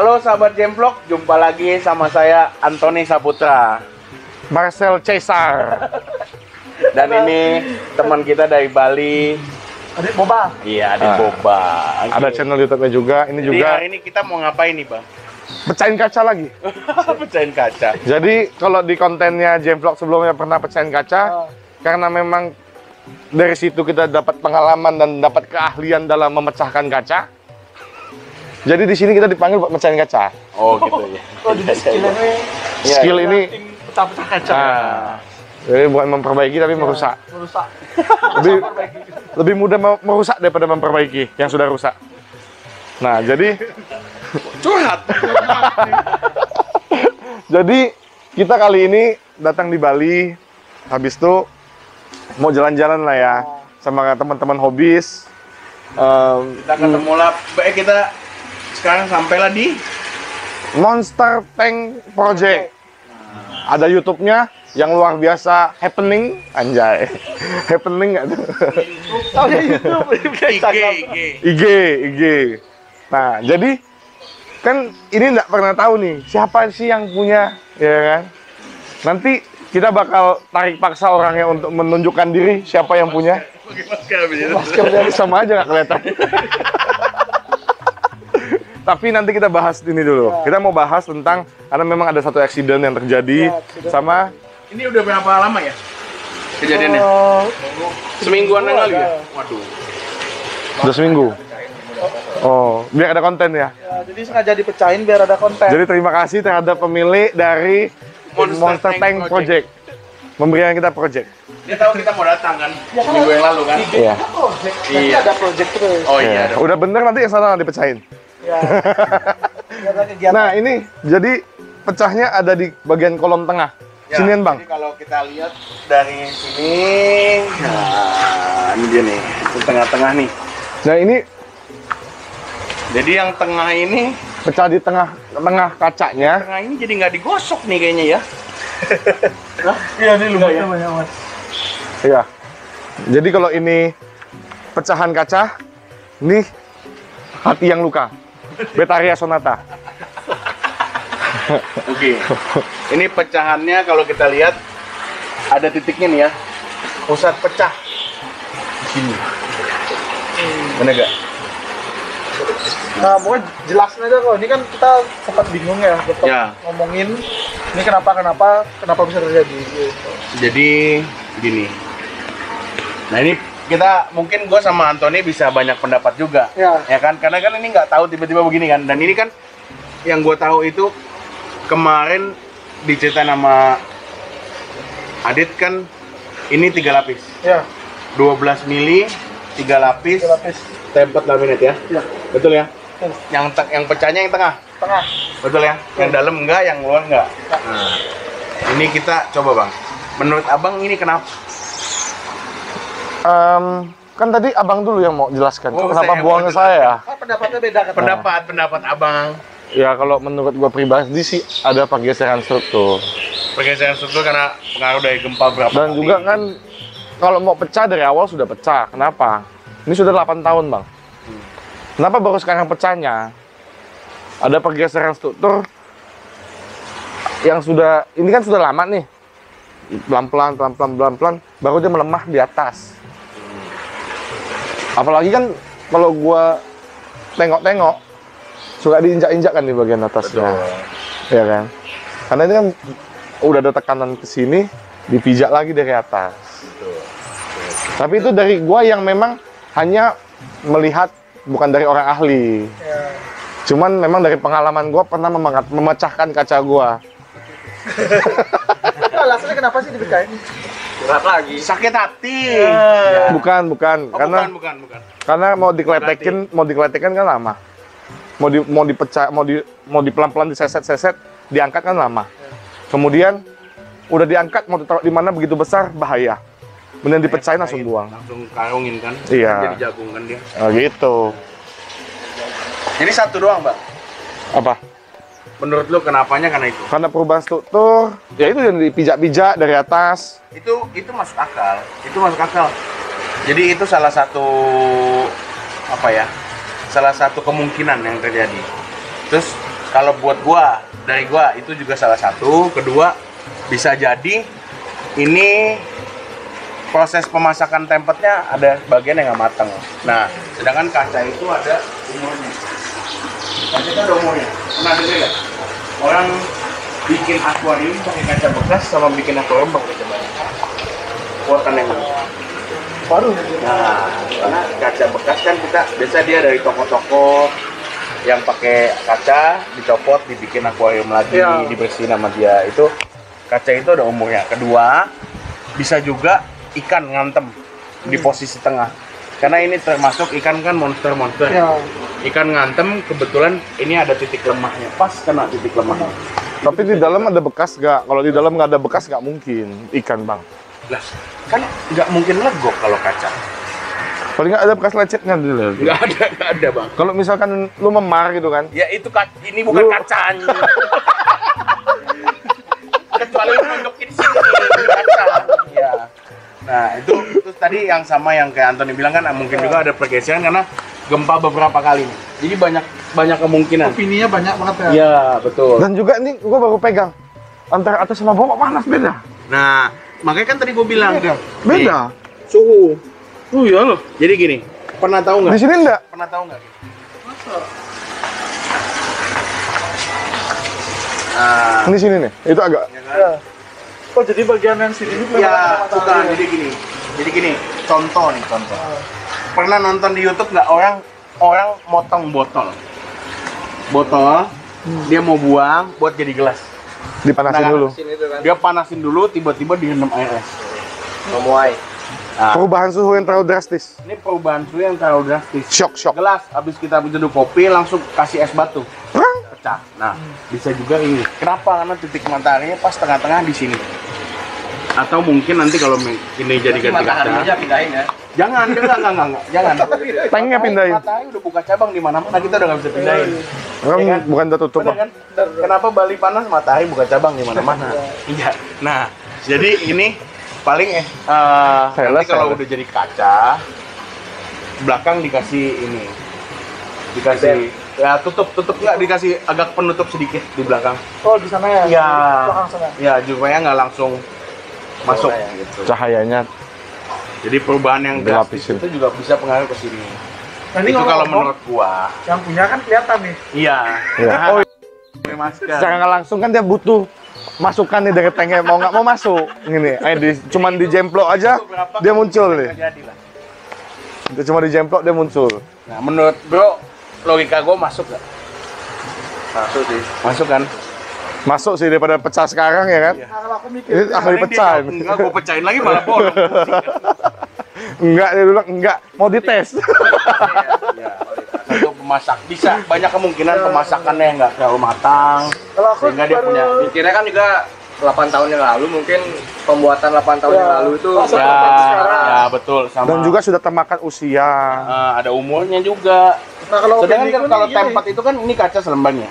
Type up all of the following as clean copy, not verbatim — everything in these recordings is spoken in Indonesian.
Halo sahabat Jemplok, jumpa lagi sama saya Antoni Saputra. Marcel Caesar. Dan ini teman kita dari Bali. Adit Boba. Iya, Adit Boba. Oke. Ada channel YouTube-nya juga. Ini Jadi juga hari ini kita mau ngapain nih, Bang? pecahin kaca lagi. Pecahin kaca. Jadi kalau di kontennya Jemplok sebelumnya pernah pecahin kaca, karena memang dari situ kita dapat pengalaman dan dapat keahlian dalam memecahkan kaca. Jadi di sini kita dipanggil buat pecahin kaca. Oh, gitu ya. Oh, jadi skill ini. Skill ini Pecah-pecah kaca. jadi bukan memperbaiki tapi merusak. Merusak. Lebih mudah merusak daripada memperbaiki yang sudah rusak. Nah, jadi Curhat. jadi kita kali ini datang di Bali, habis itu mau jalan-jalan lah ya sama teman-teman hobis. Kita ketemu lah. Kita sekarang sampailah di Monster Tank Project. Ada YouTube-nya yang luar biasa, happening, anjay. Happening nggak tuh? Oh, ya YouTube. IG. Nah, jadi kan ini nggak pernah tahu nih siapa sih yang punya, ya kan? Nanti kita bakal tarik paksa orangnya untuk menunjukkan diri siapa yang punya. Masker dari sama aja nggak kelihatan. Tapi nanti kita bahas ini dulu. Kita mau bahas tentang karena memang ada satu accident yang terjadi sama. Ini udah berapa lama ya kejadiannya? Semingguan yang lalu ya? Waduh. Udah seminggu. Oh, biar ada konten ya. Ya, jadi sengaja dipecahin biar ada konten. Jadi terima kasih terhadap pemilik dari Monster Tank Project. Memberikan kita project. Dia tahu kita mau datang kan? Ya, kan Minggu yang lalu kan? Iya. Project. Nanti Iya. ada project terus. Oh iya. ada. Udah bener nanti yang sana dipecahin. Ya. Biar ada kegiatan. Nah, ini jadi pecahnya ada di bagian kolom tengah. Ya, Sinian, Bang. Jadi kalau kita lihat dari sini, nah ini dia nih, di tengah-tengah nih. Nah, ini Jadi yang tengah ini, pecah di tengah kacanya. tengah ini jadi nggak digosok nih kayaknya ya. Iya, ini lumayan banyak mas. Iya. Jadi kalau ini pecahan kaca, ini hati yang luka. Betaria Sonata. Oke. Ini pecahannya kalau kita lihat ada titiknya nih ya. Pusat pecah. Sini. Mana gak? Nah, pokoknya jelasin aja kok. Ini kan kita sempat bingung ya, tetap Ya. ngomongin ini kenapa bisa terjadi gitu. Jadi gini. Nah ini kita mungkin gue sama Antoni bisa banyak pendapat juga, Ya. kan? Karena kan ini nggak tahu tiba-tiba begini kan. Dan ini kan yang gue tahu itu kemarin diceritain sama Adit kan ini 3 lapis, Ya, 12 mili, 3 lapis, lapis. tempered laminate ya, Ya, betul ya? betul. Yang pecahnya yang tengah, Tengah. betul ya? Yang dalam enggak, yang luar enggak. Nah, ini kita coba bang. Menurut abang ini kenapa? Kan tadi abang dulu yang mau jelaskan. Oh, Kenapa saya buangnya mau saya ya? Kan pendapatnya beda kan? Pendapat abang. Ya kalau menurut gua pribadi sih ada pergeseran struktur. Pergeseran struktur karena pengaruh dari gempa berapa Dan kali. juga kan kalau mau pecah dari awal sudah pecah. Kenapa? Ini sudah 8 tahun, Bang. Kenapa baru sekarang pecahnya? Ada pergeseran struktur yang sudah, ini kan sudah lama nih. Pelan-pelan, baru dia melemah di atas. Apalagi kan kalau gua tengok-tengok, suka diinjak-injak kan di bagian atasnya. Ya kan? Karena ini kan udah ada tekanan ke sini, dipijak lagi dari atas. Tapi itu dari gua yang memang hanya melihat, bukan dari orang ahli. Ya. Cuman memang dari pengalaman gua pernah memecahkan kaca gua. Alasannya kenapa sih dipecahin? berat lagi. Sakit hati. Bukan, Oh, karena bukan. karena mau dikeletekin kan lama. Mau dipecah, mau di pelan-pelan diseset-seset, diangkat kan lama. Kemudian udah diangkat mau ditaruh di mana begitu besar bahaya. Kemudian dipecahin langsung buang. Langsung karungin kan? Iya. Jadi jagung kan dia. Nah, gitu. Jadi satu doang, Bang. Apa? Menurut lu kenapanya karena itu? Karena perubahan struktur, ya itu yang dipijak-pijak dari atas. Itu masuk akal. Itu masuk akal. Jadi itu salah satu apa ya? Salah satu kemungkinan yang terjadi. Terus Kalau buat gua, dari gua itu juga salah satu. Kedua, bisa jadi ini proses pemasakan tempetnya ada bagian yang nggak matang. Nah, sedangkan kaca itu ada umurnya. Kaca itu ada umurnya. Pernah dengar nggak? Orang bikin akuarium pakai kaca bekas sama bikin akuarium pakai kaca baru. Kuatan yang Baru. Nah, karena kaca bekas kan kita biasa dia dari toko-toko yang pakai kaca dicopot, dibikin akuarium lagi, Iya. dibersihin sama dia. Itu kaca itu ada umurnya. Kedua, bisa juga ikan ngantem di posisi tengah. Karena ini termasuk ikan kan monster-monster. Ya. Ikan ngantem kebetulan ini ada titik lemahnya, pas kena titik lemahnya. Tapi di dalam ada bekas nggak? Kalau di dalam nggak ada bekas nggak mungkin ikan, Bang. Lah, kan nggak mungkin legok kalau kaca. Paling nggak ada bekas lecetnya di dalam. Nggak ada bang. Kalau misalkan lu memar gitu kan, Ya itu ini bukan Lu- kacanya. Kecuali lu nunjukin sini kaca. Ya. Nah itu terus tadi yang sama yang kayak Anthony bilang kan mungkin juga ada pergeseran karena gempa beberapa kali. Jadi banyak kemungkinan. Opininya banyak banget ya. Iya betul. dan juga ini gua baru pegang antara atas sama bawah panas beda. Nah makanya kan tadi gue bilang Beda. Nih, suhu. Oh iya loh. Jadi gini, pernah tahu Di nggak? sini enggak. Pernah tahu nggak? Nah, Di sini nih. Itu agak ya kan? Ya. Oh jadi bagian yang sini ini Ya, bukan. Jadi gini, contoh nih, contoh. Pernah nonton di YouTube nggak orang motong botol? Botol, dia mau buang buat jadi gelas. dipanasin Nah, dulu. Sini tuh kan Dia panasin dulu, tiba-tiba direndam air es. memuai. Nah, Perubahan suhu yang terlalu drastis. ini perubahan suhu yang terlalu drastis. Shock. Gelas, habis kita menyeduh kopi, langsung kasih es batu. Prang. Pecah. Nah, bisa juga ini. Kenapa? Karena titik mataharinya pas tengah-tengah di sini. Atau mungkin nanti kalau ini jadi ganti kaca. Mataharinya pindahin ya. Jangan. Jangan. Tanknya pindahin. Matahari udah buka cabang di mana-mana, kita udah nggak bisa pindahin. Kan Iya kan? bukan udah tutup, Bener Bang. kan? Kenapa Bali panas, matahari buka cabang di mana-mana? Iya. Nah, jadi ini paling nanti kalau Sales. udah jadi kaca, belakang dikasih ini, dikasih ya tutup nggak dikasih agak penutup sedikit di belakang. Oh di sana ya. Iya. Di belakang sana. Ya supaya nggak langsung masuk ya. gitu. Cahayanya Jadi perubahan yang drastis Dilapisin. itu juga bisa pengaruh ke sini. Nah, ini Itu kalau ngomong-ngomong, menurut gua. yang punya kan kelihatan nih. Iya. Iya. Nah, Oh, pakai masker. secara nggak langsung kan dia butuh masukan nih dari tanknya mau nggak mau masuk gini. Cuman di jemplok aja Beberapa dia muncul kemungkinan nih. terjadi lah. Cuma di jemplok dia muncul. Nah, menurut bro, logika gua masuk nggak? Masuk sih. Masuk kan? Masuk sih daripada pecah sekarang ya kan. Iya. Nah, kalau aku mikir, Ini akan dipecahin. Enggak, gua pecahin lagi malah bolong. Enggak, dia bilang enggak, mau dites. Ya, satu pemasak bisa banyak kemungkinan pemasakannya yang nggak terlalu matang kalau aku sehingga dia baru- punya Mikirnya kan juga 8 tahun yang lalu mungkin pembuatan 8 tahun Ya. yang lalu itu Masa- ya, sekarang. ya betul sama Dan juga sudah termakan usia. ada umurnya juga. Nah kalau Sedangkan opini kan aku kalau nih gini. tempat itu kan ini kaca selembangnya.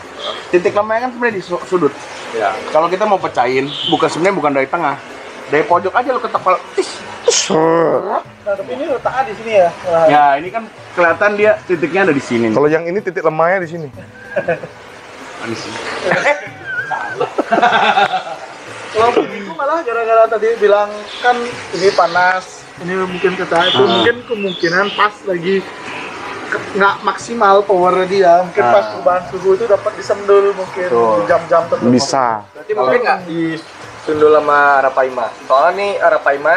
Titik lemahnya kan sebenarnya di sudut. ya. Kalau kita mau pecahin, bukan dari tengah. Dari pojok aja lo ketok pala. Tis. Sure. Nah tapi ini letaknya di sini ya. Nah, Ya, ini kan kelihatan dia titiknya ada di sini. Kalau yang ini titik lemahnya di sini. Di sini. Kalau begitu malah gara-gara tadi bilang kan ini panas, ini mungkin kata itu mungkin kemungkinan pas lagi nggak maksimal powernya dia, mungkin pas perubahan suhu itu dapat disendul mungkin Betul. di jam-jam tertentu. Bisa. Berarti mungkin nggak disundul sama Arapaima. Soalnya nih Arapaima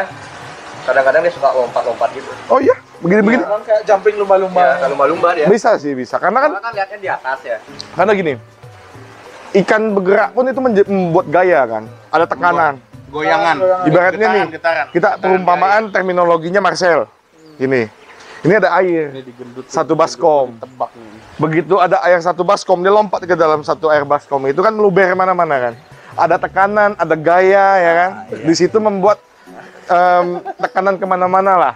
kadang-kadang dia suka lompat-lompat gitu. Oh iya, begini-begini. Kan kayak jumping lumba-lumba. Ya, kalau lumba-lumba dia. Bisa sih, bisa. Karena kan Soalnya kan lihatnya di atas ya. karena gini. Ikan bergerak pun itu membuat gaya kan. Ada tekanan. Goyangan. Ibaratnya nih, Getaran. kita perumpamaan terminologinya Marcel. Gini. Ini ada air. Ini digendut. Satu baskom. Tebak nih. Begitu ada air satu baskom, dia lompat ke dalam satu air baskom. Itu kan meluber mana-mana kan. Ada tekanan, ada gaya ya kan. Di situ membuat tekanan kemana-mana lah.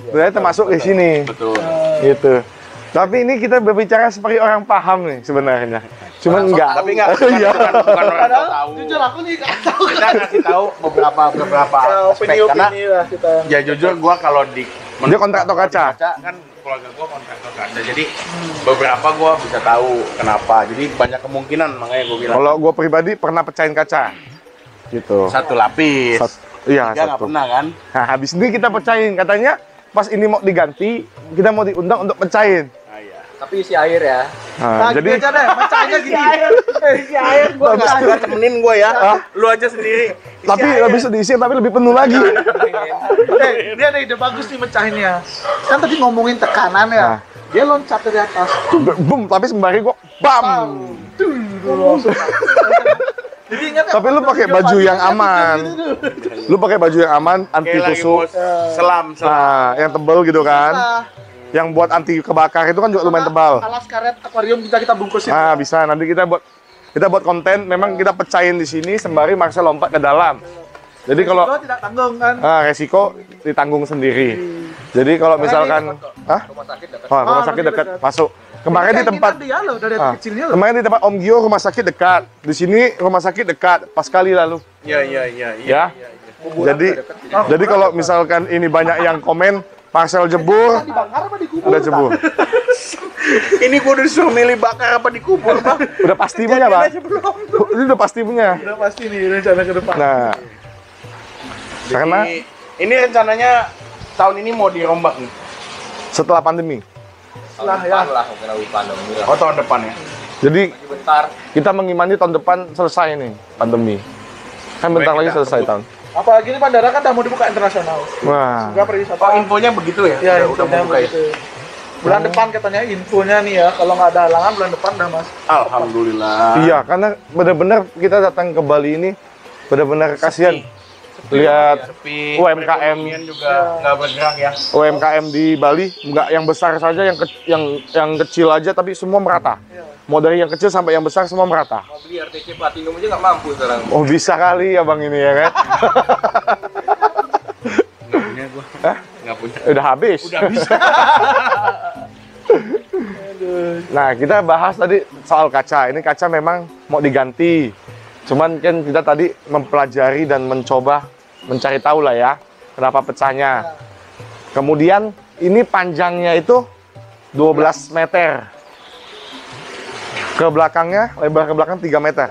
Berarti termasuk di sini. Betul. Gitu. Tapi ini kita berbicara seperti orang paham nih sebenarnya. Cuman enggak. Tapi enggak Iya. bukan orang Padahal tahu. jujur aku nih nggak tahu. Kita ngasih tahu beberapa Ya, aspek karena opini-opini lah kita. ya jujur gua kalau Dia kontraktor kaca. Kan keluarga gua kontraktor kaca. Jadi beberapa gua bisa tahu kenapa. Jadi banyak kemungkinan makanya gua bilang. Kalau gua pribadi pernah pecahin kaca. Gitu. Satu lapis. Iya, Tiga nggak satu. pernah kan? Nah, habis ini kita pecahin. Katanya pas ini mau diganti, kita mau diundang untuk pecahin. Ah, iya. Tapi isi air ya. Nah, Jadi jadi aja deh, mecahinnya gini. Isi air gua nggak temenin gua ya. Lu aja sendiri. Isi tapi air. lebih diisi tapi lebih penuh lagi. Dia ada ide bagus nih mecahinnya. Kan tadi ngomongin tekanan ya. Nah. Dia loncat dari atas. Boom, tapi sembari gua bam. Jadi ingat ya, Tapi lu pakai video baju yang panjangnya aman. gitu tuh. Lu pakai baju yang aman, anti Kayak lagi mau tusuk. selam. Nah, yang tebel gitu kan. Nah, Yang buat anti kebakar itu kan juga lumayan tebal. alas karet akuarium kita bungkusin. Nah, bisa nanti kita buat konten, memang kita pecahin di sini sembari Marcel lompat ke dalam. Jadi kalau Lo tidak tanggung kan. resiko ditanggung sendiri. Jadi kalau misalkan Rumah sakit dekat. rumah Ah, sakit nanti dekat dekat. masuk. Kemarin di tempat dia loh dari kecilnya loh. kemarin di tempat Om Gio rumah sakit dekat. Di sini rumah sakit dekat pas kali lalu. Iya. Ya. Jadi kalau misalkan ini banyak yang komen Marcel jebur, Dibakar apa dikubur? ada jebur. Ini gua udah disuruh milih bakar apa dikubur, Bang. Udah pasti punya, Bang. Ini udah pasti punya. Udah pasti nih rencana ke depan. Nah, karena Ini rencananya tahun ini mau dirombak nih. setelah pandemi. Lah Tahun ya. depan lah, mungkin lebih pandemi lah. Oh, tahun depan ya. Jadi Masih bentar. kita mengimani tahun depan selesai nih pandemi. Kan bentar lagi selesai tahun. Apalagi ini bandara kan udah mau dibuka internasional. Wah. Juga pariwisata. Oh, infonya begitu ya? Ya, udah infonya mau buka ya? begitu. Bulan depan katanya infonya nih ya. Kalau nggak ada halangan bulan depan udah mas. Alhamdulillah. Iya, karena benar-benar kita datang ke Bali ini benar-benar kasihan. Lihat Sepi. UMKM. Perekonomian juga nggak bergerak ya. UMKM di Bali, nggak yang besar saja, yang kecil aja, tapi semua merata. Mau dari yang kecil sampai yang besar semua merata. Mau beli RTC Platinum aja nggak mampu sekarang. Oh bisa kali ya bang ini ya kan? Nggak punya gua. Hah? Nggak punya. Udah habis. Udah bisa. Nah kita bahas tadi soal kaca. Ini kaca memang mau diganti. Cuman kan kita tadi mempelajari dan mencoba mencari tahu lah ya kenapa pecahnya. Kemudian ini panjangnya itu 12 meter. Ke belakangnya, lebar ke belakang 3 meter.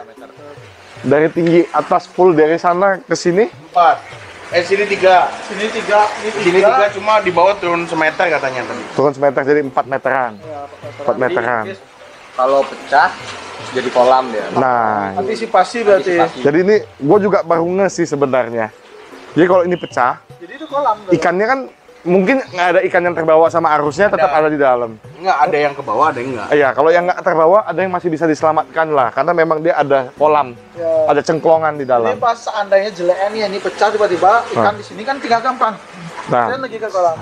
Dari tinggi atas full dari sana ke sini 4. Sini 3. Sini 3, Sini 3 cuma di bawah turun semeter katanya tadi. turun semeter jadi 4 meteran. Ya, 4 meteran. Kalau pecah jadi kolam dia. Nah, antisipasi berarti. jadi ini gue juga baru nge sih sebenarnya. Jadi kalau ini pecah, Jadi itu kolam. ikannya kan mungkin nggak ada ikan yang terbawa sama arusnya, tetap ada di dalam. Enggak, ada yang ke bawah, ada yang enggak. Iya, kalau yang nggak terbawa ada yang masih bisa diselamatkan lah, karena memang dia ada kolam, Ya. ada cengklongan di Ini dalam. pas seandainya jeleknya nih, ini pecah tiba-tiba ikan di sini kan tinggal gampang. Nah, Dan lagi ke kolam.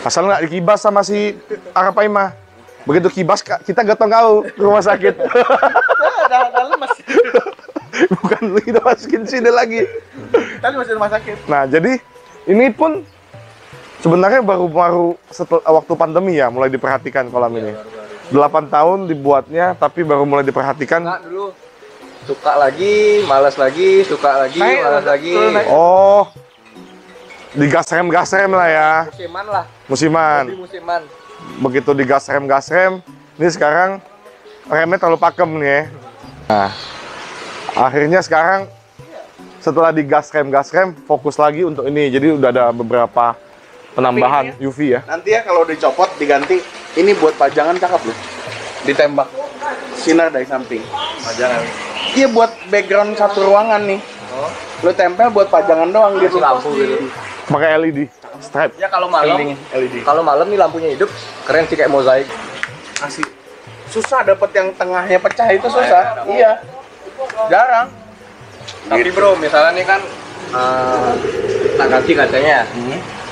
asal nggak dikibas sama si Arapaima. Begitu kibas kita gotong kau ke rumah sakit. Ya, udah lemes. Bukan kita masukin sini lagi. Tadi masih rumah sakit. Nah, jadi ini pun sebenarnya baru-baru setelah waktu pandemi ya mulai diperhatikan kolam ini. 8 tahun dibuatnya tapi baru mulai diperhatikan. Nah, dulu suka lagi, malas lagi, suka lagi, Naik, malas lagi. naik. Oh. Digasrem-gasrem lah ya. Musiman lah, Musiman. di musiman. Begitu digasrem-gasrem, ini sekarang remnya terlalu pakem nih ya. Nah, akhirnya sekarang setelah digasrem-gasrem fokus lagi untuk ini. Jadi udah ada beberapa penambahan Tapi UV ya. Nanti ya kalau dicopot diganti, ini buat pajangan cakep loh. Ditembak sinar dari samping. Pajangan. Iya buat background satu ruangan nih. Oh, Lo tempel buat pajangan doang gitu. kasih lampu gitu. Pakai LED stripe. Ya kalau malam, LED. kalau malam nih lampunya hidup, keren sih kayak mozaik. Asli. Susah dapet yang tengahnya pecah itu susah. Iya. Jarang. Tapi bro, misalnya nih kan tak ganti kacanya.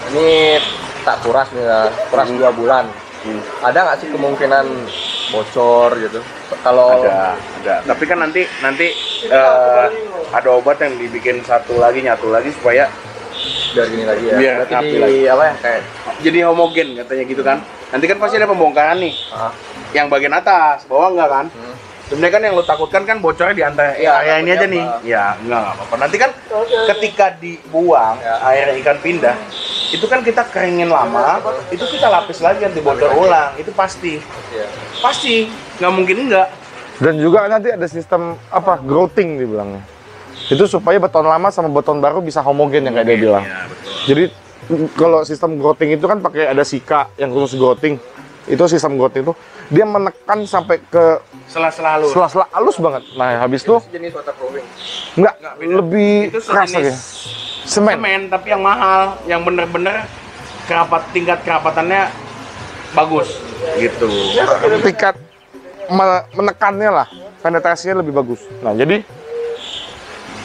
Ini tak kuras nih, kuras 2 bulan. Ada nggak sih kemungkinan bocor gitu? Kalau Ada. Tapi kan nanti ada obat yang dibikin nyatu lagi supaya biar gini lagi ya. Biar Berarti rapi di lagi. apa ya kayak jadi homogen katanya gitu kan. Nanti kan pasti ada pembongkaran nih. ah, Yang bagian atas, bawah enggak kan? hmm. Sebenarnya kan yang lo takutkan kan bocornya di antara Iya, area ini aja takutnya nih. apa? Ya, enggak apa-apa. Nanti kan ketika dibuang Ya. air ikan pindah, itu kan kita keringin lama, itu kita lapis lagi ganti bocor ulang, itu pasti. Iya. Pasti, nggak mungkin enggak. Dan juga nanti ada sistem apa growting dibilangnya. Itu supaya beton lama sama beton baru bisa homogen yang kayak dia bilang. Iya, betul. Jadi kalau sistem growting itu kan pakai ada sika yang khusus growting. Itu sistem growting itu dia menekan sampai ke Sela-sela halus. sela-sela halus banget. Nah, habis itu Jenis waterproofing. enggak beda. lebih Itu keras sejenis lagi. Semen. semen tapi yang mahal, yang bener-bener tingkat kerapatannya bagus gitu. Tingkat menekannya lah, penetrasinya lebih bagus. Nah, jadi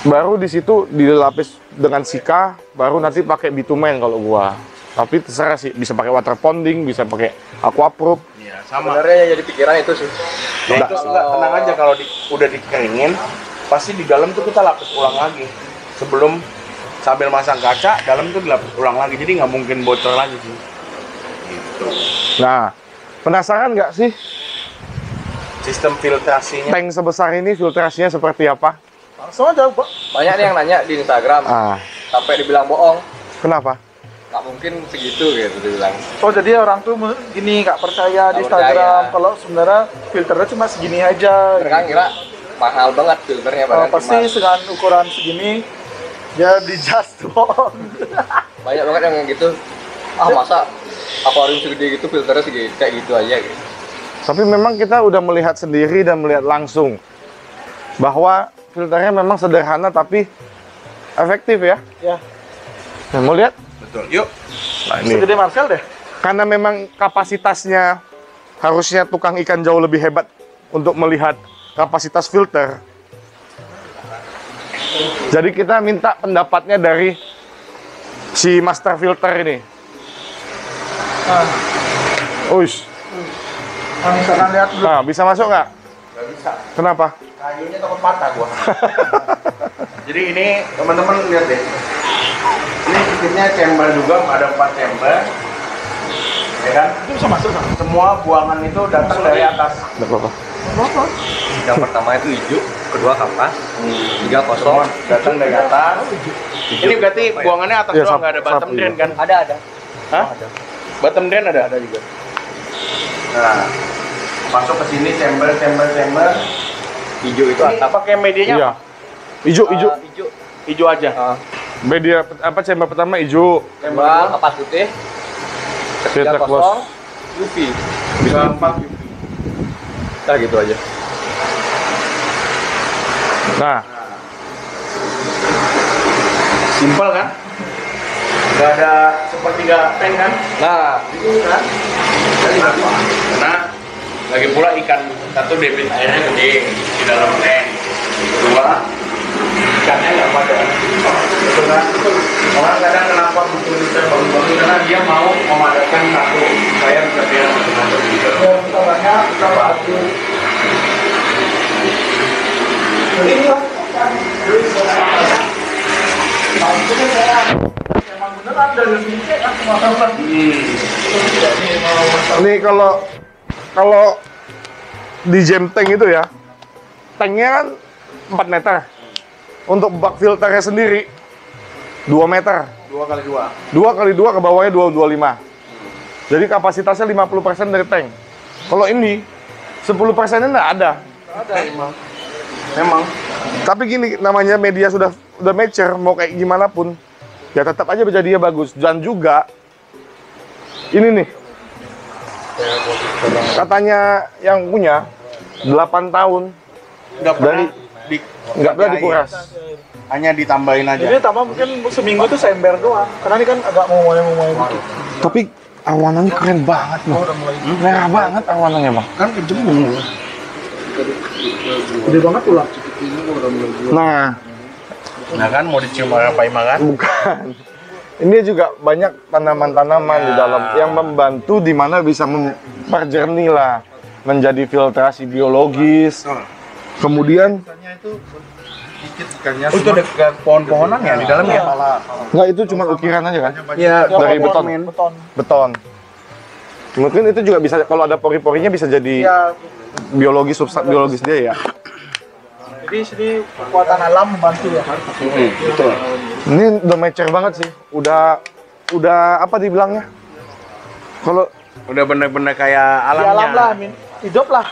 baru di situ dilapis dengan sika, baru nanti pakai bitumen kalau gua. Tapi terserah sih, bisa pakai water ponding, bisa pakai aquaproof. Iya, sama. Sebenarnya yang jadi pikiran itu sih. Ya, itu enggak, tenang aja kalau udah dikeringin, pasti di dalam tuh kita lapis ulang lagi. Sebelum sambil masang kaca, dalam tuh dilapis ulang lagi. Jadi nggak mungkin bocor lagi sih. Gitu. Nah, penasaran nggak sih Sistem filtrasinya. tank sebesar ini filtrasinya seperti apa? Langsung aja, Pak. Banyak nih yang nanya di Instagram, Ah, sampai dibilang bohong. kenapa? Nggak mungkin segitu gitu dibilang. Oh, jadi orang tuh gini nggak percaya di Nggak Instagram percaya. kalau sebenarnya filternya cuma segini aja. Mereka kira mahal banget filternya, padahal Pasti cuma dengan ukuran segini dia di jas doang. banyak banget yang gitu. Ah masa akuarium segede gitu filternya segede kayak gitu aja gitu. Tapi memang kita udah melihat sendiri dan melihat langsung bahwa filternya memang sederhana tapi efektif ya. Ya, Nah, mau lihat? Betul. Yuk. Nah, ini. segede Marcel deh. Karena memang kapasitasnya harusnya tukang ikan jauh lebih hebat untuk melihat kapasitas filter. Jadi kita minta pendapatnya dari si master filter ini. Nah, Uish. nah, misalkan lihat dulu. Nah, bisa masuk nggak? Nggak bisa. Kenapa? Kayunya takut patah gua. Jadi ini teman-teman lihat deh. Ini sistemnya chamber juga, ada 4 chamber. Ya kan? Itu bisa masuk kan? Semua buangan itu datang dari atas. Nggak apa-apa. Apa? Yang pertama itu hijau, kedua kapas, tiga Semua kosong. datang dari atas. Ini berarti buangannya atas Iya, doang, sap- nggak ada bottom sapu, drain iya. kan? Ada. Hah? Bottom drain ada? Ada juga. Nah, masuk ke sini chamber. Hijau itu Ini atap. pakai medianya Iya. apa? Hijau. Hijau. Hijau aja. Media apa chamber pertama hijau. Dua kapas putih. Ketiga Filter kosong. UV. Keempat. Nah gitu aja. Nah, Simpel kan? Nggak ada sepertiga tank kan? Nah, Itu kan? Jadi karena lagi pula ikan satu debit airnya gede di dalam tank. Kedua, ikannya nggak pada. Itu kan? Orang kadang kenapa butuh liter bangun-bangun karena dia mau memadatkan satu supaya bisa biar satu liter. Ya, kita banyak, kita batu. Jadi ini lah. Emang beneran dari sini kan semua tempat. ini kalau di jam tank itu ya, tanknya kan 4 meter. Untuk bak filternya sendiri 2 meter. 2 kali 2. 2 kali 2 ke bawahnya 225. Jadi kapasitasnya 50% dari tank. Kalau ini 10%-nya nggak ada. Ada emang. Memang. Tapi gini, namanya media sudah mature, mau kayak gimana pun, ya tetap aja jadinya bagus. Dan juga ini nih, katanya yang punya 8 tahun Nggak pernah nggak pernah dikuras. Hanya ditambahin aja. Jadi tambah mungkin seminggu tuh sember doang. Karena ini kan agak mau mulai dikit. Tapi awanannya keren banget loh. Udah mulai Merah banget awanannya bang. Kan kejemur. gede banget tuh lah. Nah, kan mau dicium apa kan? bukan. Ini juga banyak tanaman-tanaman di dalam yang membantu di mana bisa memperjernih lah, menjadi filtrasi biologis. Kemudian Oh, itu ada pohon-pohonan ya di dalam ya? nggak, itu cuma ukiran aja kan? Iya, Dari beton. Beton. Mungkin itu juga bisa, kalau ada pori-porinya bisa jadi Ya, biologis, substrat biologis dia ya. jadi sini kekuatan alam membantu ya. Betul. Ini udah mature banget sih. Udah udah apa dibilangnya? Kalau Udah bener-bener kayak Di alamnya. alam lah, Min. Hidup lah.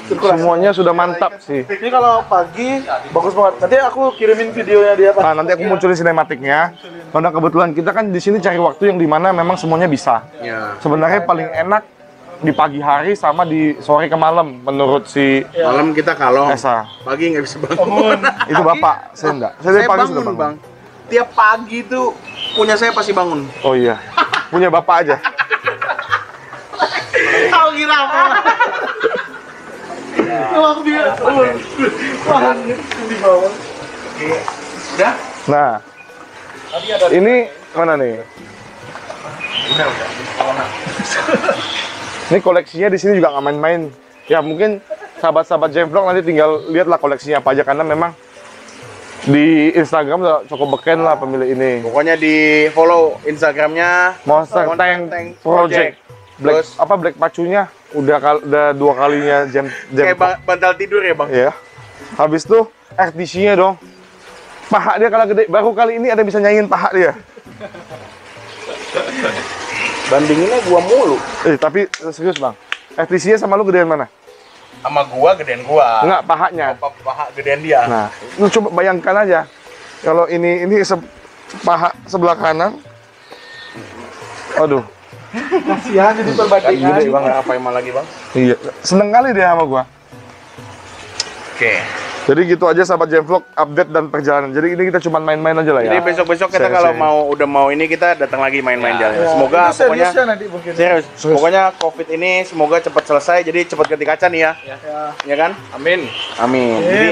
Sirkulasi. semuanya sudah mantap sih. Ini kalau pagi bagus banget. Nanti aku kirimin videonya dia Pak. Nah, nanti aku munculin sinematiknya. Karena kebetulan kita kan di sini cari waktu yang dimana memang semuanya bisa. Ya. Sebenarnya paling enak di pagi hari sama di sore ke malam menurut si Malam kita kalong. Esa. Pagi nggak bisa bangun. Itu bapak, saya enggak. Saya dari Saya pagi bangun, sudah bangun. Bang. Tiap pagi tuh punya saya pasti bangun. Oh iya. Punya bapak aja. Tahu kira apa? Wah, dia. Wah, di bawah. Udah? Nah, ini mana nih? Udah. Ini koleksinya di sini juga nggak main-main. Ya mungkin sahabat-sahabat Jemvlog nanti tinggal lihatlah koleksinya apa aja karena memang di Instagram udah cukup beken lah pemilik ini. Pokoknya di follow Instagramnya Monster Tank Project. Black Terus apa Black pacunya udah 2 kalinya jam kayak bantal tidur ya, Bang. ya. Habis tuh RTC-nya dong. Paha dia kalau gede, baru kali ini ada yang bisa nyanyiin paha dia. Bandinginnya gua mulu. Tapi serius bang, RTC-nya sama lu gedean mana? Sama gua gedean gua. Enggak, pahanya. Paha gedean dia. Nah, lu coba bayangkan aja. Kalau ini paha sebelah kanan. Aduh, Kasihan jadi gede perbandingan. bang. Apa emang lagi, Bang? Iya, seneng kali dia sama gua. Oke. Jadi gitu aja sahabat Jemvlog update dan perjalanan. Jadi ini kita cuma main-main aja lah ya. Jadi besok-besok kita Saya- kalau saya- udah mau ini kita datang lagi main-main jalan. Ya, Semoga itu serius pokoknya ya nanti mungkin. serius. Pokoknya Covid ini semoga cepat selesai jadi cepat ganti kaca nih ya. Ya. Ya kan? Amin. Amin. Jadi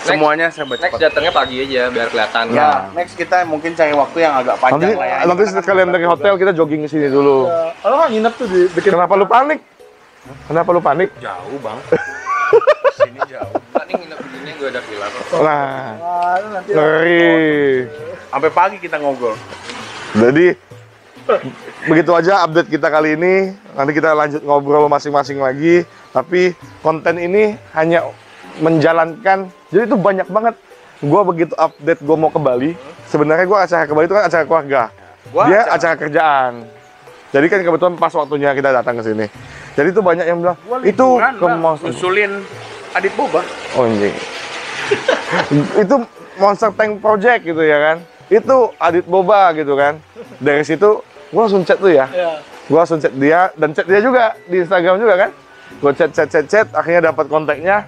semuanya serba Next cepat. datangnya pagi aja biar kelihatan. Ya, next kita mungkin cari waktu yang agak Nanti, panjang lah ya. nanti sekalian dari hotel kita jogging ke sini dulu. Ya, kalau nggak nginep tuh di bikin. Kenapa lu panik? Kenapa lu panik? Jauh, Bang. Sini jauh. Tadi nginep di sini gue ada villa kok. Nah, Wah, itu nanti. ngeri. Sampai pagi kita ngobrol. Jadi begitu aja update kita kali ini. Nanti kita lanjut ngobrol masing-masing lagi. Tapi konten ini hanya menjalankan. Jadi itu banyak banget. Gua begitu update gua mau ke Bali. Sebenarnya gua acara ke Bali itu kan acara keluarga. Gua Dia acara kerjaan. Jadi kan kebetulan pas waktunya kita datang ke sini. Jadi itu banyak yang bilang itu liburan, ke Bang. Monster. Usulin Adit Boba. Oh anjing. Itu Monster Tank Project gitu ya kan. Itu Adit Boba gitu kan. Dari situ gua langsung chat tuh ya. Ya. Gua langsung chat dia dan chat dia juga di Instagram juga kan. Gua chat akhirnya dapat kontaknya.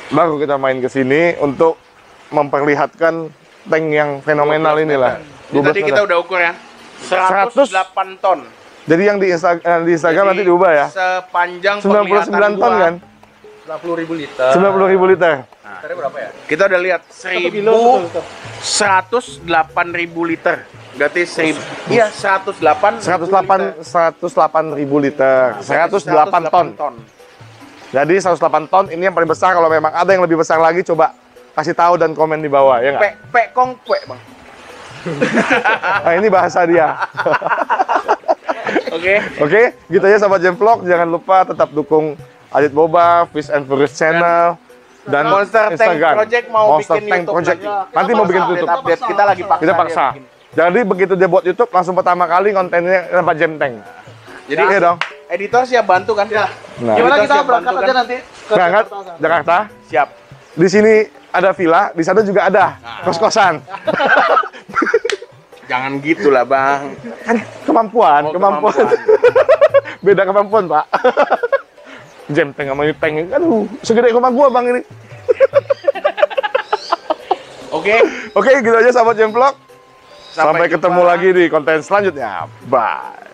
Baru kita main ke sini untuk memperlihatkan tank yang fenomenal inilah. Ini tadi kita udah ukur ya. 108 ton. Jadi yang di Instagram nanti diubah ya. Sepanjang 99 ton kan? 90.000 liter. 90.000 liter. Liternya berapa ya? Kita udah lihat 108.000 liter. Berarti 1000. Iya, 108 108.000 liter. 108 ton. Jadi 108 ton ini yang paling besar. Kalau memang ada yang lebih besar lagi, coba kasih tahu dan komen di bawah ya nggak? Pekong, Bang. Nah ini bahasa dia. Oke. Oke, gitu aja sahabat Jemvlog. Jangan lupa tetap dukung Adit Boba, Fish and Furious Channel, dan Monster Tank Instagram. Project mau Monster bikin Tank YouTube Project. lagi. Nanti mau bikin YouTube. Update kita lagi paksa. Kita paksa. dia bikin. Jadi begitu dia buat YouTube, langsung pertama kali kontennya tempat Jem Tank. Jadi Iya dong. editor siap bantu kan? Ya. Nah, Gimana Kita kita siap berangkat bantu, aja kan? nanti ke berangkat Jakarta. Jakarta. Siap. Di sini ada villa, di sana juga ada kos-kosan. Jangan gitulah, Bang. Kan kemampuan, Oh, kemampuan. Beda kemampuan, Pak. Jem Tank sama Tank, aduh, segede rumah gua Bang ini. Oke. Oke, gitu aja sahabat Jemvlog. Sampai ketemu jumpa. lagi di konten selanjutnya. Bye.